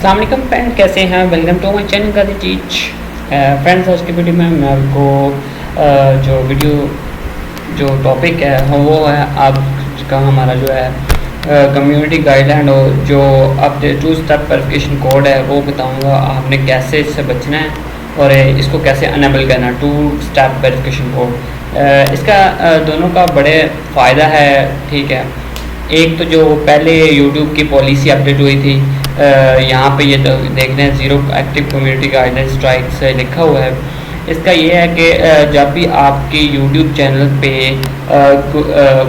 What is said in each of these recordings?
अस्सलाम वालेकुम फ्रेंड, कैसे हैं? वेलकम टू माय चैनल गादी टीच। फ्रेंड्स, आज की वीडियो में मैं आपको जो टॉपिक है वो है आपका हमारा जो है कम्युनिटी गाइडलाइन और जो अपने 2 स्टेप वेरिफिकेशन कोड है वो बताऊंगा आपने कैसे इससे बचना है और इसको कैसे अनेबल करना है 2 स्टेप वेरिफिकेशन कोड। इसका दोनों का बड़े फ़ायदा है, ठीक है। एक तो जो पहले YouTube की पॉलिसी अपडेट हुई थी, यहाँ पे ये देख रहे हैं 0 एक्टिव कम्युनिटी गाइडलाइन स्ट्राइक से लिखा हुआ है। इसका ये है कि जब भी आपके YouTube चैनल पे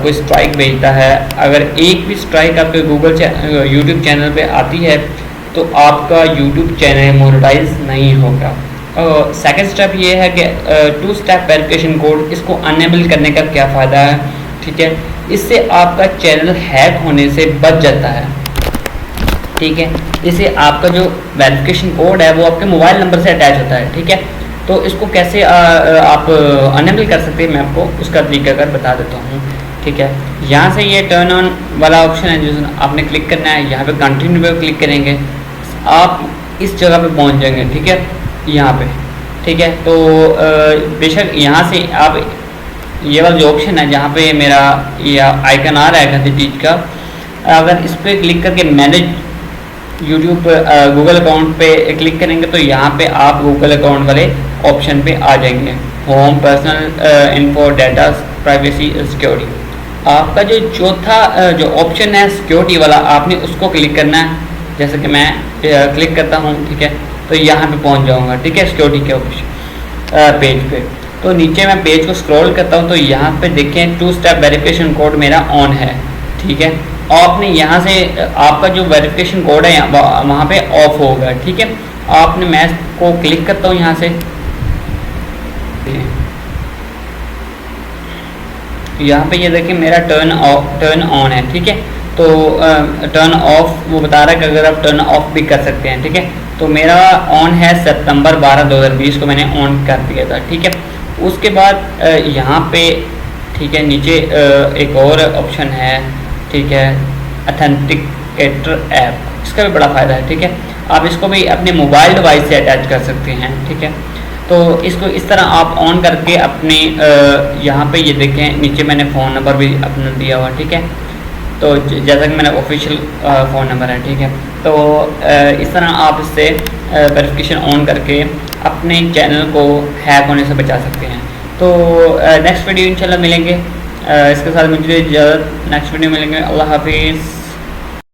कोई स्ट्राइक भेजता है, अगर एक भी स्ट्राइक आपके YouTube चैनल पे आती है तो आपका YouTube चैनल मोनेटाइज नहीं होगा। सेकंड स्टेप ये है कि 2 स्टेप वेरिफिकेशन कोड, इसको अनेबल करने का क्या फ़ायदा है, ठीक है। इससे आपका चैनल हैक होने से बच जाता है, ठीक है। इससे आपका जो वेरिफिकेशन कोड है वो आपके मोबाइल नंबर से अटैच होता है, ठीक है। तो इसको कैसे आप अनेबल कर सकते हैं, मैं आपको उसका तरीकाकार बता देता हूँ, ठीक है। यहाँ से ये टर्न ऑन वाला ऑप्शन है जो आपने क्लिक करना है। यहाँ पे कंटिन्यू पे क्लिक करेंगे, आप इस जगह पे पहुँच जाएंगे, ठीक है, यहाँ पे, ठीक है। तो बेशक यहाँ से आप ये वाला जो ऑप्शन है जहाँ पे मेरा ये आइकन आ रहा है गादी टीच का, अगर इस पर क्लिक करके मैनेज यूट्यूब गूगल अकाउंट पे क्लिक करेंगे तो यहाँ पे आप गूगल अकाउंट वाले ऑप्शन पे आ जाएंगे। Home, personal info, data, privacy, security. आपका जो चौथा जो ऑप्शन है सिक्योरिटी वाला, आपने उसको क्लिक करना है। जैसे कि मैं क्लिक करता हूँ, ठीक है, तो यहाँ पे पहुँच जाऊँगा, ठीक है, सिक्योरिटी के ऑप्शन पेज पे। तो नीचे मैं पेज को स्क्रॉल करता हूँ तो यहाँ पे देखें 2 स्टेप वेरिफिकेशन कोड मेरा ऑन है, ठीक है। आपने यहाँ से आपका जो वेरिफिकेशन कोड है वहाँ पे ऑफ होगा, ठीक है। आपने मैं को क्लिक करता हूँ यहाँ से, यहाँ पे ये देखिए मेरा टर्न ऑन है, ठीक है। तो टर्न ऑफ वो बता रहा है कि अगर आप टर्न ऑफ भी कर सकते हैं, ठीक है। तो मेरा ऑन है सितंबर 12, 2020 को मैंने ऑन कर दिया था, ठीक है। उसके बाद यहाँ पे, ठीक है, नीचे एक और ऑप्शन है, ठीक है, ऑथेंटिकेटर ऐप। इसका भी बड़ा फ़ायदा है, ठीक है। आप इसको भी अपने मोबाइल डिवाइस से अटैच कर सकते हैं, ठीक है। तो इसको इस तरह आप ऑन करके अपने यहाँ पे ये देखें नीचे मैंने फ़ोन नंबर भी अपना दिया हुआ, ठीक है। तो जैसा कि मैंने ऑफिशियल फ़ोन नंबर है, ठीक है। तो इस तरह आप इससे वेरिफिकेशन ऑन करके अपने चैनल को हैक होने से बचा सकते हैं। तो नेक्स्ट वीडियो इंशाल्लाह मिलेंगे, इसके साथ मुझे इजाज़त, नेक्स्ट वीडियो मिलेंगे। अल्लाह हाफिज़।